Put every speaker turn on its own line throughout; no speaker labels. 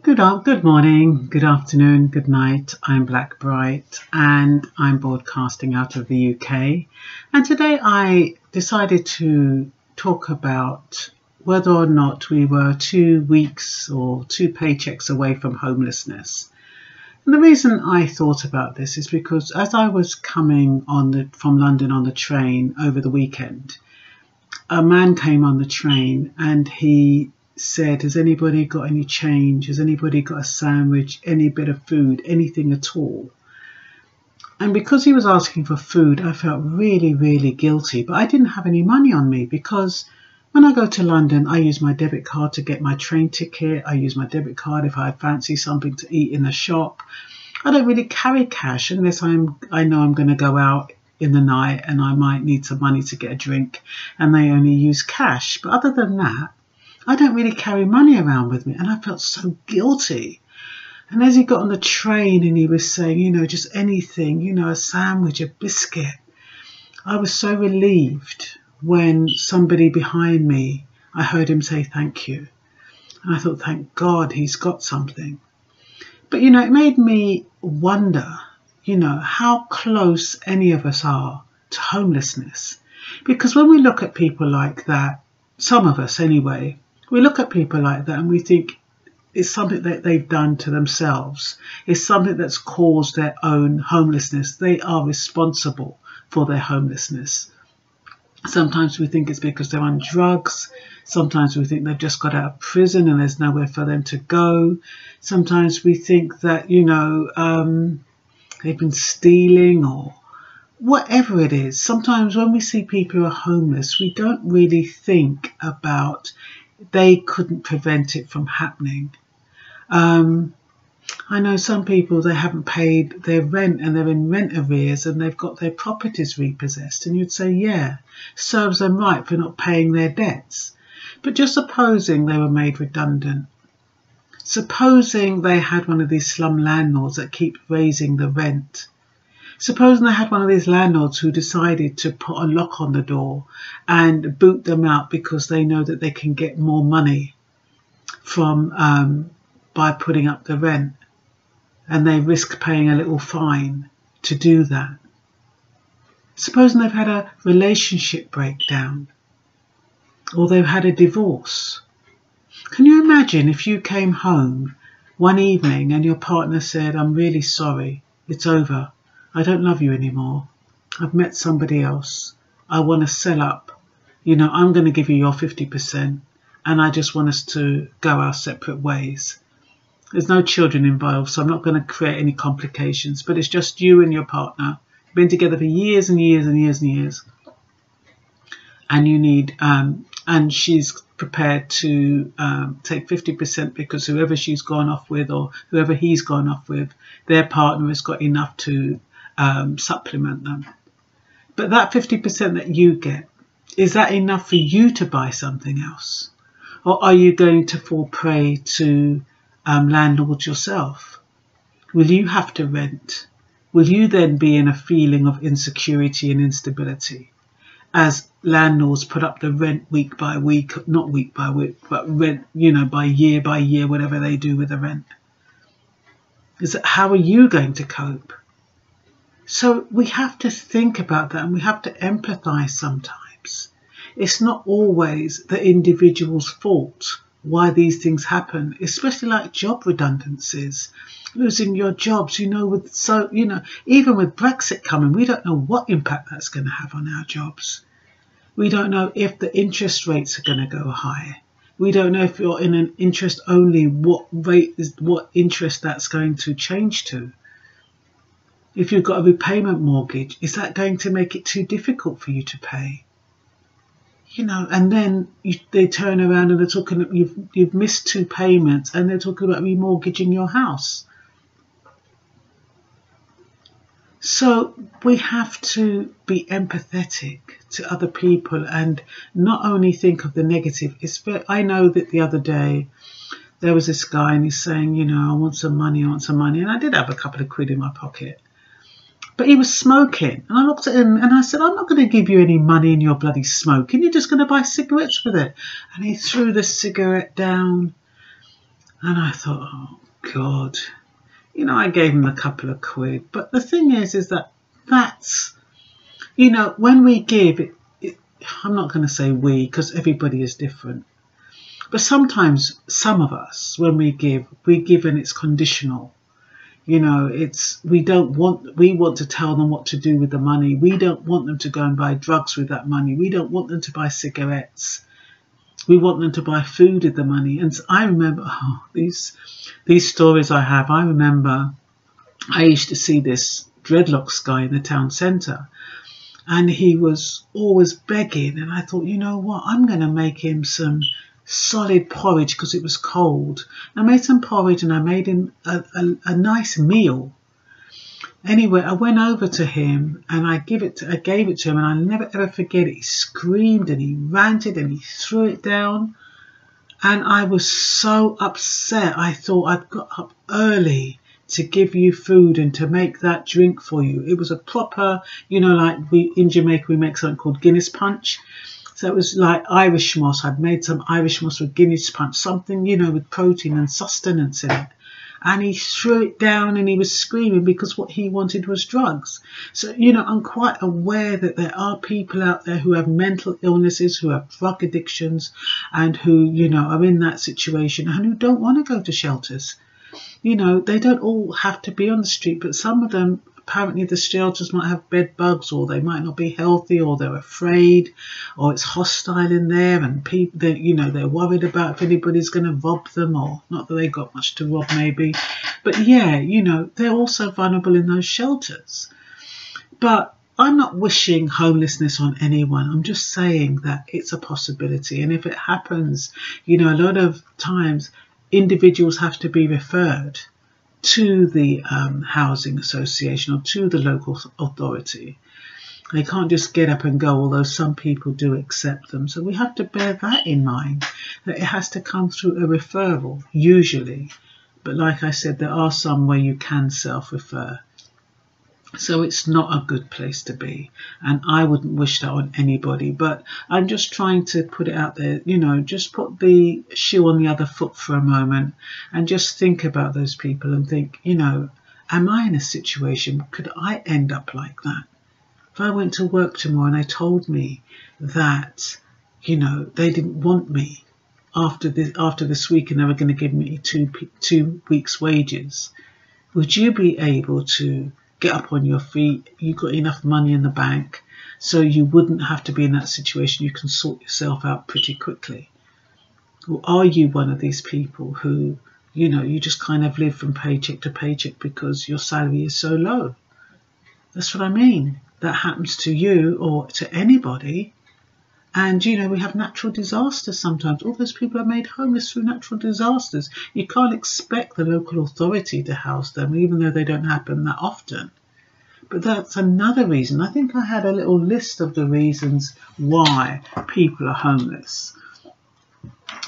Good morning, good afternoon, good night. I'm Blackbright and I'm broadcasting out of the UK. And today I decided to talk about whether or not we were 2 weeks or 2 paychecks away from homelessness. And the reason I thought about this is because as I was coming from London on the train over the weekend, a man came on the train and he said, has anybody got any change? Has anybody got a sandwich, any bit of food, anything at all? And because he was asking for food, I felt really, really guilty. But I didn't have any money on me because when I go to London, I use my debit card to get my train ticket. I use my debit card if I fancy something to eat in the shop. I don't really carry cash unless I know I'm going to go out in the night and I might need some money to get a drink and they only use cash. But other than that, I don't really carry money around with me, and I felt so guilty. And as he got on the train and he was saying, just anything, a sandwich, a biscuit, I was so relieved when somebody behind me, I heard him say thank you. And I thought, thank God he's got something. But, it made me wonder, how close any of us are to homelessness. Because when we look at people like that, some of us anyway, we look at people like that and we think it's something that they've done to themselves. It's something that's caused their own homelessness. They are responsible for their homelessness. Sometimes we think it's because they're on drugs. Sometimes we think they've just got out of prison and there's nowhere for them to go. Sometimes we think that, they've been stealing or whatever it is. Sometimes when we see people who are homeless, we don't really think about they couldn't prevent it from happening. I know some people, they haven't paid their rent and they're in rent arrears and they've got their properties repossessed. And you'd say, yeah, serves them right for not paying their debts. But just supposing they were made redundant. Supposing they had one of these slum landlords that keep raising the rent. Supposing they had one of these landlords who decided to put a lock on the door and boot them out because they know that they can get more money from by putting up the rent, and they risk paying a little fine to do that. Supposing they've had a relationship breakdown or they've had a divorce. Can you imagine if you came home one evening and your partner said, I'm really sorry, it's over. I don't love you anymore. I've met somebody else. I want to sell up. I'm going to give you your 50% and I just want us to go our separate ways. There's no children involved, so I'm not going to create any complications, but it's just you and your partner. You've been together for years and years and years and years. And you need, and she's prepared to take 50% because whoever she's gone off with or whoever he's gone off with, their partner has got enough to supplement them. But that 50% that you get, is that enough for you to buy something else? Or are you going to fall prey to landlords yourself? Will you have to rent? Will you then be in a feeling of insecurity and instability as landlords put up the rent week by week, not week by week, but rent, by year, whatever they do with the rent? How are you going to cope? So we have to think about that and we have to empathise sometimes. It's not always the individual's fault why these things happen, especially like job redundancies, losing your jobs, even with Brexit coming, we don't know what impact that's going to have on our jobs. We don't know if the interest rates are going to go high. We don't know if you're in an interest only, what interest that's going to change to. If you've got a repayment mortgage, is that going to make it too difficult for you to pay? And then they turn around and they're talking, you've missed 2 payments and they're talking about remortgaging your house. So we have to be empathetic to other people and not only think of the negative. I know that the other day there was this guy and he's saying, I want some money. And I did have a couple of quid in my pocket. But he was smoking. And I looked at him and I said, I'm not going to give you any money in your bloody smoking. You're just going to buy cigarettes with it. And he threw the cigarette down. And I thought, oh God, you know, I gave him a couple of quid. But the thing is that that's, you know, when we give, I'm not going to say we, because everybody is different. But sometimes some of us, when we give and it's conditional. You know, we want to tell them what to do with the money. We don't want them to go and buy drugs with that money. We don't want them to buy cigarettes. We want them to buy food with the money. And I remember these stories I have. I remember I used to see this dreadlocks guy in the town centre, and he was always begging. And I thought, you know what, I'm going to make him some solid porridge because it was cold. I made some porridge and I made him a nice meal. Anyway, I went over to him and I gave it to him, and I'll never ever forget it. He screamed and he ranted and he threw it down, and I was so upset. I thought, I've got up early to give you food and to make that drink for you. It was a proper, you know, like in Jamaica we make something called Guinness punch. So it was like Irish moss. I'd made some Irish moss with Guinness punch, something, you know, with protein and sustenance in it. And he threw it down and he was screaming because what he wanted was drugs. So, you know, I'm quite aware that there are people out there who have mental illnesses, who have drug addictions, and who, you know, are in that situation and who don't want to go to shelters. You know, they don't all have to be on the street, but some of them, apparently the shelters might have bed bugs, or they might not be healthy, or they're afraid, or it's hostile in there, and people, you know, they're worried about if anybody's going to rob them, or not that they got much to rob maybe. But yeah, you know, they're also vulnerable in those shelters. But I'm not wishing homelessness on anyone. I'm just saying that it's a possibility. And if it happens, you know, a lot of times individuals have to be referred to the housing association or to the local authority. They can't just get up and go, although some people do accept them. So we have to bear that in mind, that it has to come through a referral, usually. But like I said, there are some where you can self-refer. So it's not a good place to be, and I wouldn't wish that on anybody. But I'm just trying to put it out there, you know, just put the shoe on the other foot for a moment and just think about those people and think, you know, am I in a situation, could I end up like that? If I went to work tomorrow and they told me that, you know, they didn't want me after this week and they were going to give me two weeks' wages, would you be able to get up on your feet? You got enough money in the bank so you wouldn't have to be in that situation. You can sort yourself out pretty quickly. Or are you one of these people who, you know, you just kind of live from paycheck to paycheck because your salary is so low? That's what I mean. That happens to you or to anybody. And, you know, we have natural disasters sometimes. All those people are made homeless through natural disasters. You can't expect the local authority to house them, even though they don't happen that often. But that's another reason. I think I had a little list of the reasons why people are homeless.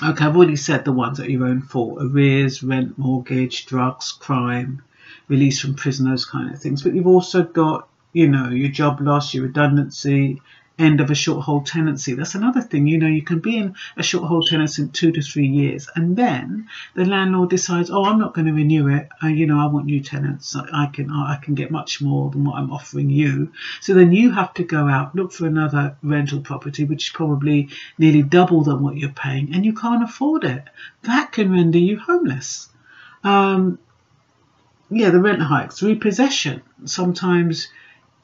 Okay, I've already said the ones at your own fault. Arrears, rent, mortgage, drugs, crime, release from prison, those kind of things. But you've also got, you know, your job loss, your redundancy, end of a short hold tenancy. That's another thing. You know, you can be in a short hold tenancy in 2 to 3 years, and then the landlord decides, oh, I'm not going to renew it. You know, I want new tenants. I can get much more than what I'm offering you. So then you have to go out, look for another rental property, which is probably nearly double than what you're paying, and you can't afford it. That can render you homeless. Yeah, the rent hikes, repossession. Sometimes,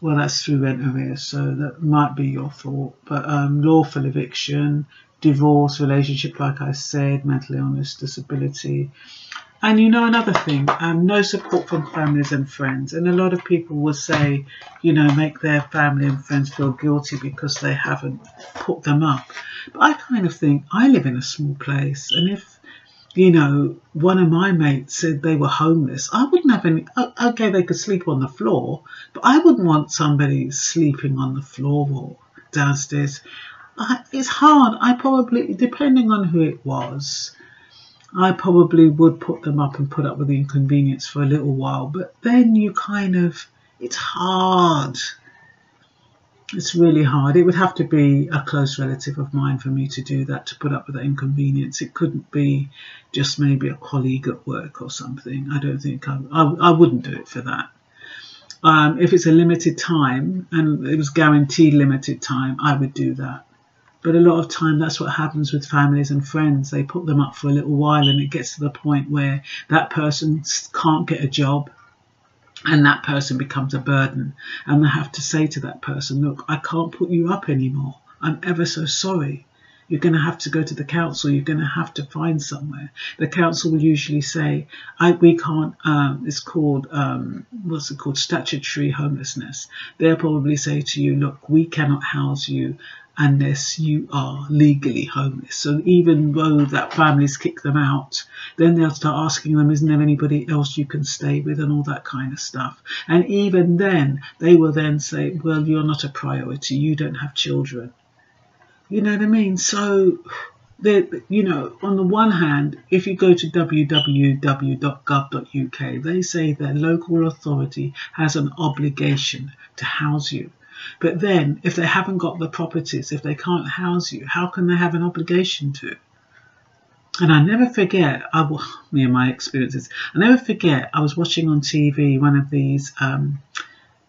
well, that's through rent arrears, so that might be your fault. But lawful eviction, divorce, relationship, like I said, mental illness, disability. And you know, another thing, no support from families and friends. And a lot of people will say, you know, make their family and friends feel guilty because they haven't put them up. But I kind of think, I live in a small place, and if, you know, one of my mates said they were homeless, I wouldn't have any, okay, they could sleep on the floor, but I wouldn't want somebody sleeping on the floor or downstairs. It's hard. I probably, depending on who it was, I probably would put them up and put up with the inconvenience for a little while, but then you kind of, it's hard. It's really hard. It would have to be a close relative of mine for me to do that, to put up with that inconvenience. It couldn't be just maybe a colleague at work or something. I don't think I wouldn't do it for that. If it's a limited time and it was guaranteed limited time, I would do that. But a lot of time, that's what happens with families and friends. They put them up for a little while and it gets to the point where that person can't get a job and that person becomes a burden. And they have to say to that person, look, I can't put you up anymore. I'm ever so sorry. You're going to have to go to the council. You're going to have to find somewhere. The council will usually say, we can't, it's called, what's it called, statutory homelessness. They'll probably say to you, look, we cannot house you unless you are legally homeless. So even though that family's kicked them out, then they'll start asking them, isn't there anybody else you can stay with, and all that kind of stuff. And even then, they will then say, well, you're not a priority. You don't have children. You know what I mean? So, you know, on the one hand, if you go to www.gov.uk, they say that local authority has an obligation to house you. But then, if they haven't got the properties, if they can't house you, how can they have an obligation to? And I never forget, me and my experiences, I never forget, I was watching on TV one of these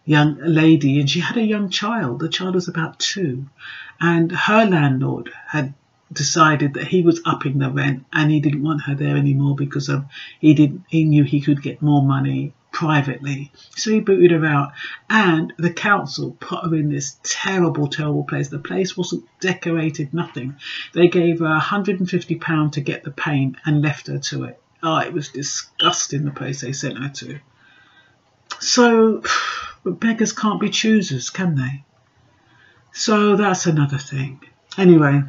young lady, and she had a young child. The child was about 2, and her landlord had decided that he was upping the rent and he didn't want her there anymore because he knew he could get more money privately. So he booted her out, and the council put her in this terrible place. The place wasn't decorated, nothing. They gave her £150 to get the paint and left her to it. Oh, it was disgusting, the place they sent her to. So, but beggars can't be choosers, can they? So that's another thing. Anyway,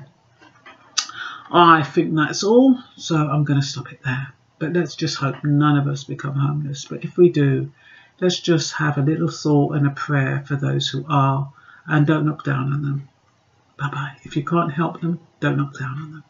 I think that's all. So I'm going to stop it there. But let's just hope none of us become homeless. But if we do, let's just have a little thought and a prayer for those who are, and don't look down on them. Bye-bye. If you can't help them, don't look down on them.